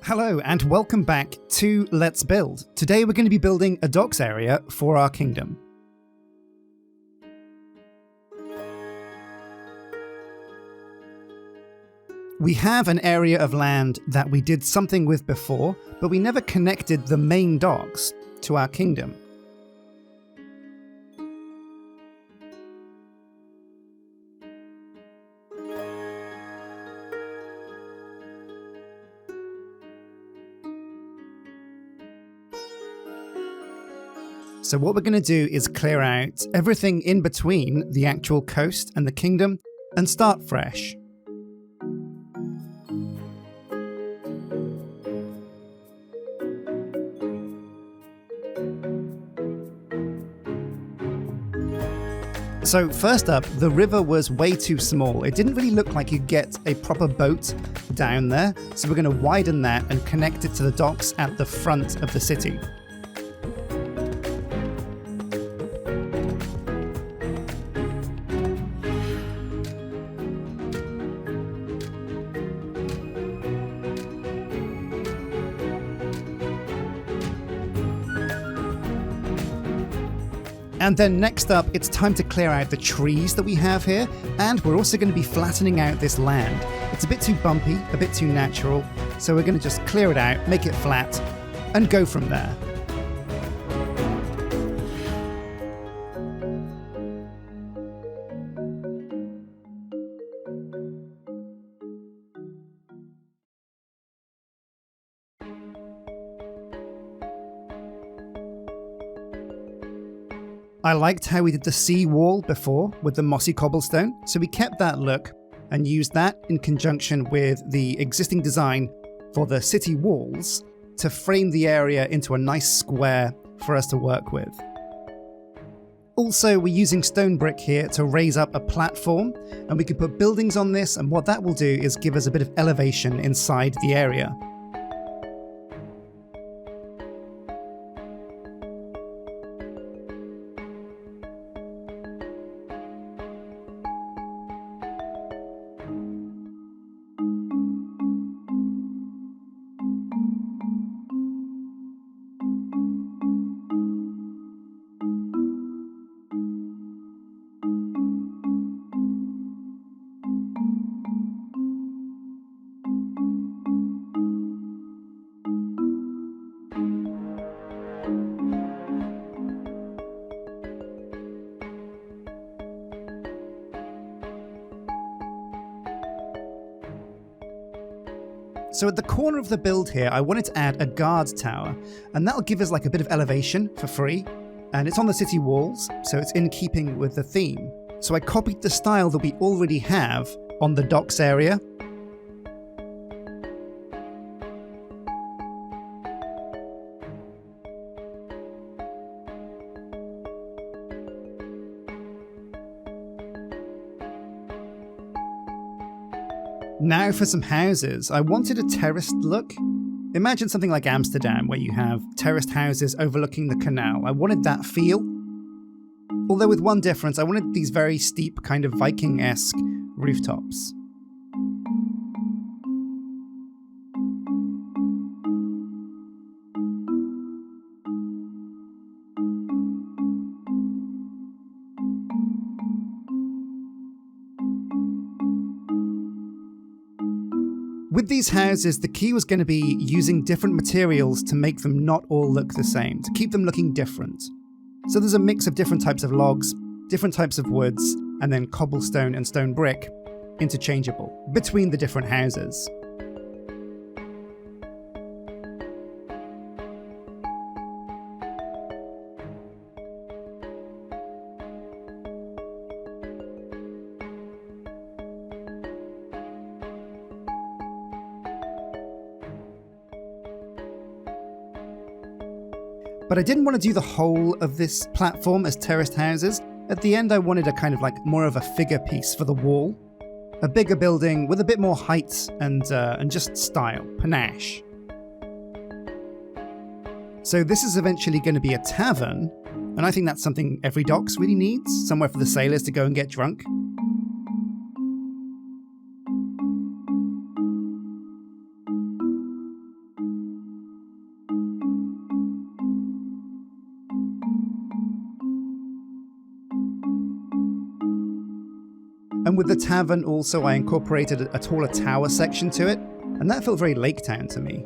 Hello and welcome back to Let's Build. Today we're going to be building a docks area for our kingdom. We have an area of land that we did something with before, but we never connected the main docks to our kingdom. So what we're going to do is clear out everything in between the actual coast and the kingdom and start fresh. So first up, the river was way too small. It didn't really look like you'd get a proper boat down there, so we're going to widen that and connect it to the docks at the front of the city. And then next up, it's time to clear out the trees that we have here, and we're also going to be flattening out this land. It's a bit too bumpy, a bit too natural, so we're going to just clear it out, make it flat, and go from there. I liked how we did the sea wall before with the mossy cobblestone, so we kept that look and used that in conjunction with the existing design for the city walls to frame the area into a nice square for us to work with. Also, we're using stone brick here to raise up a platform, and we can put buildings on this, and what that will do is give us a bit of elevation inside the area. So at the corner of the build here, I wanted to add a guard tower, and that'll give us like a bit of elevation for free. And it's on the city walls, so it's in keeping with the theme. So I copied the style that we already have on the docks area. Now for some houses. I wanted a terraced look. Imagine something like Amsterdam, where you have terraced houses overlooking the canal. I wanted that feel. Although with one difference, I wanted these very steep, kind of Viking-esque rooftops. With these houses, the key was going to be using different materials to make them not all look the same, to keep them looking different. So there's a mix of different types of logs, different types of woods, and then cobblestone and stone brick, interchangeable, between the different houses. But I didn't want to do the whole of this platform as terraced houses. At the end, I wanted a kind of like more of a figure piece for the wall. A bigger building with a bit more height and just style, panache. So this is eventually going to be a tavern, and I think that's something every docks really needs, somewhere for the sailors to go and get drunk. And with the tavern also, I incorporated a taller tower section to it, and that felt very Lake Town to me.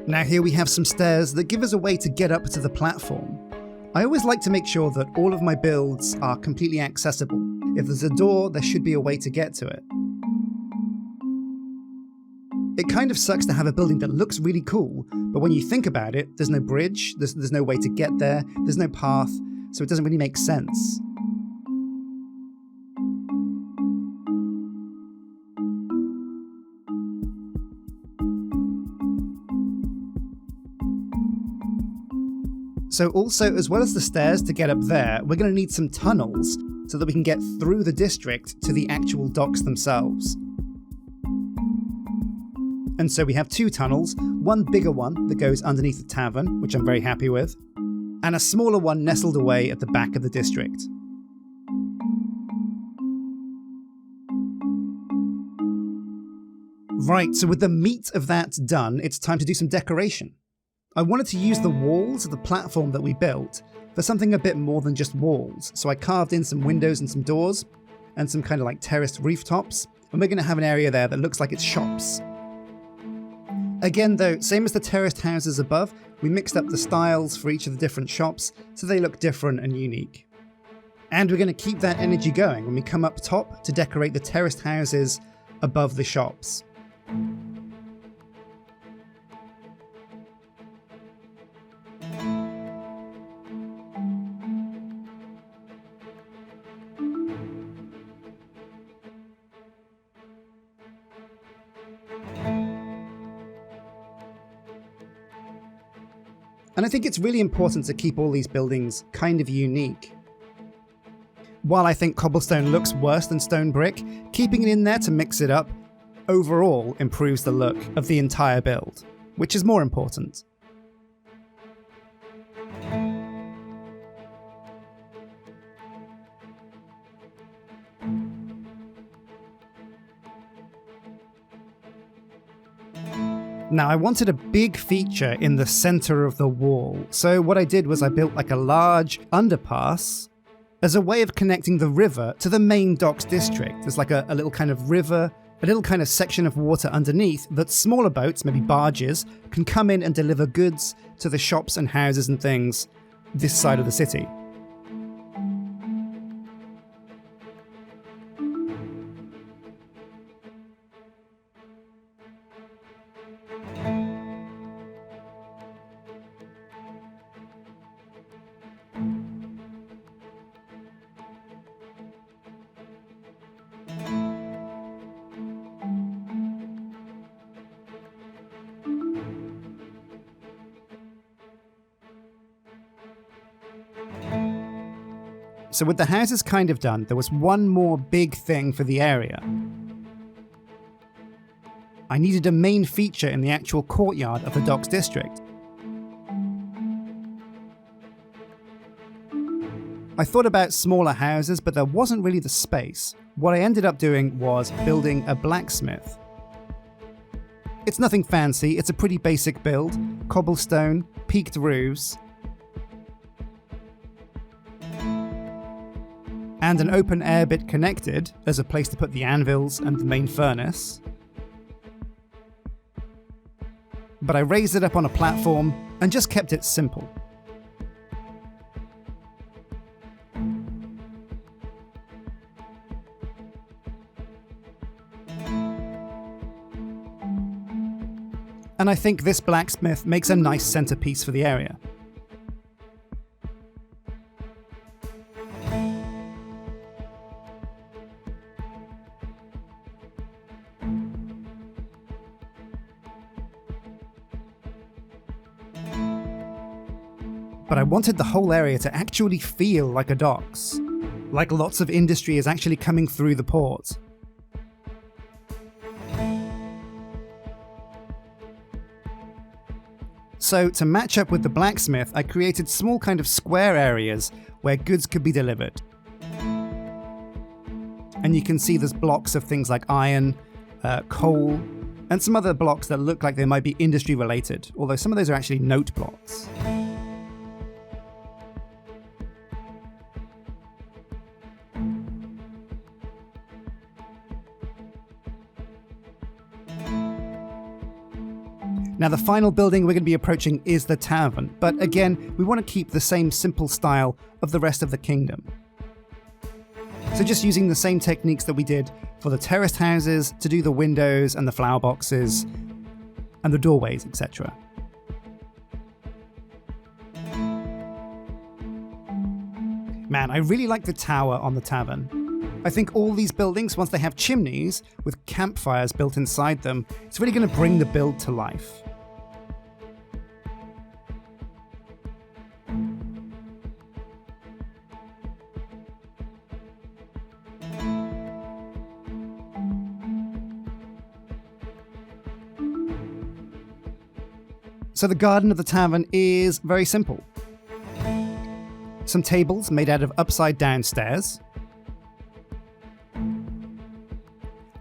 Now here we have some stairs that give us a way to get up to the platform. I always like to make sure that all of my builds are completely accessible. If there's a door, there should be a way to get to it. It kind of sucks to have a building that looks really cool, but when you think about it, there's no bridge, there's no way to get there, there's no path, so it doesn't really make sense. So also, as well as the stairs to get up there, we're going to need some tunnels so that we can get through the district to the actual docks themselves. And so we have two tunnels, one bigger one that goes underneath the tavern, which I'm very happy with, and a smaller one nestled away at the back of the district. Right, so with the meat of that done, it's time to do some decoration. I wanted to use the walls of the platform that we built for something a bit more than just walls, so I carved in some windows and some doors, and some kind of like terraced rooftops, and we're going to have an area there that looks like it's shops. Again though, same as the terraced houses above, we mixed up the styles for each of the different shops so they look different and unique. And we're going to keep that energy going when we come up top to decorate the terraced houses above the shops. And I think it's really important to keep all these buildings kind of unique. While I think cobblestone looks worse than stone brick, keeping it in there to mix it up overall improves the look of the entire build, which is more important. Now I wanted a big feature in the center of the wall, so what I did was I built like a large underpass as a way of connecting the river to the main docks district. There's like a little kind of river, a little kind of section of water underneath that smaller boats, maybe barges, can come in and deliver goods to the shops and houses and things this side of the city. So with the houses kind of done, there was one more big thing for the area. I needed a main feature in the actual courtyard of the docks district. I thought about smaller houses, but there wasn't really the space. What I ended up doing was building a blacksmith. It's nothing fancy, it's a pretty basic build, cobblestone, peaked roofs, and an open air bit connected as a place to put the anvils and the main furnace. But I raised it up on a platform and just kept it simple. And I think this blacksmith makes a nice centerpiece for the area. But I wanted the whole area to actually feel like a docks, like lots of industry is actually coming through the port. So to match up with the blacksmith, I created small kind of square areas where goods could be delivered. And you can see there's blocks of things like iron, coal, and some other blocks that look like they might be industry related, although some of those are actually note blocks. Now the final building we're going to be approaching is the tavern, but again, we want to keep the same simple style of the rest of the kingdom. So just using the same techniques that we did for the terraced houses to do the windows and the flower boxes and the doorways, etc. Man, I really like the tower on the tavern. I think all these buildings, once they have chimneys with campfires built inside them, it's really going to bring the build to life. So the garden of the tavern is very simple. Some tables made out of upside down stairs,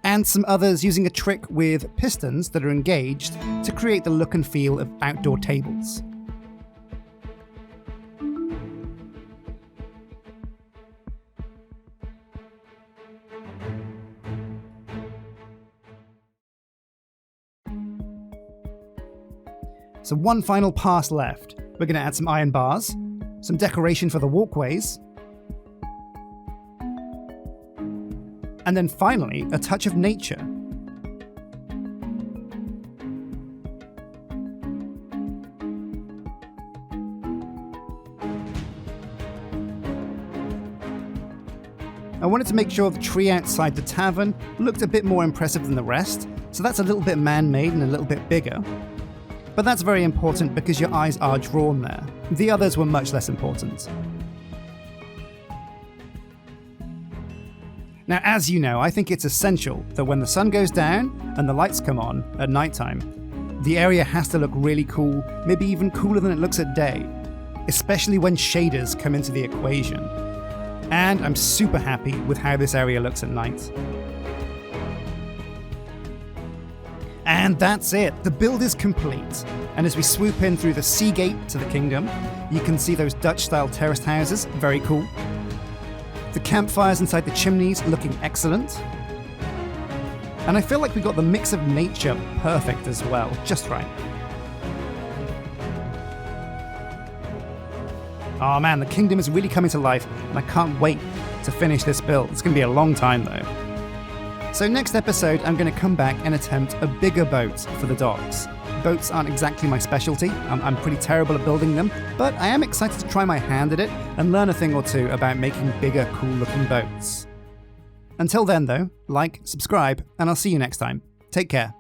and some others using a trick with pistons that are engaged to create the look and feel of outdoor tables. So one final pass left. We're going to add some iron bars, some decoration for the walkways, and then finally, a touch of nature. I wanted to make sure the tree outside the tavern looked a bit more impressive than the rest, so that's a little bit man-made and a little bit bigger. But that's very important because your eyes are drawn there. The others were much less important. Now, as you know, I think it's essential that when the sun goes down and the lights come on at nighttime, the area has to look really cool, maybe even cooler than it looks at day, especially when shaders come into the equation. And I'm super happy with how this area looks at night. And that's it, the build is complete. And as we swoop in through the sea gate to the kingdom, you can see those Dutch-style terraced houses, very cool. The campfires inside the chimneys looking excellent. And I feel like we got the mix of nature perfect as well, just right. Oh man, the kingdom is really coming to life, and I can't wait to finish this build. It's going to be a long time though. So next episode, I'm going to come back and attempt a bigger boat for the docks. Boats aren't exactly my specialty. I'm pretty terrible at building them, but I am excited to try my hand at it and learn a thing or two about making bigger, cool-looking boats. Until then, though, like, subscribe, and I'll see you next time. Take care.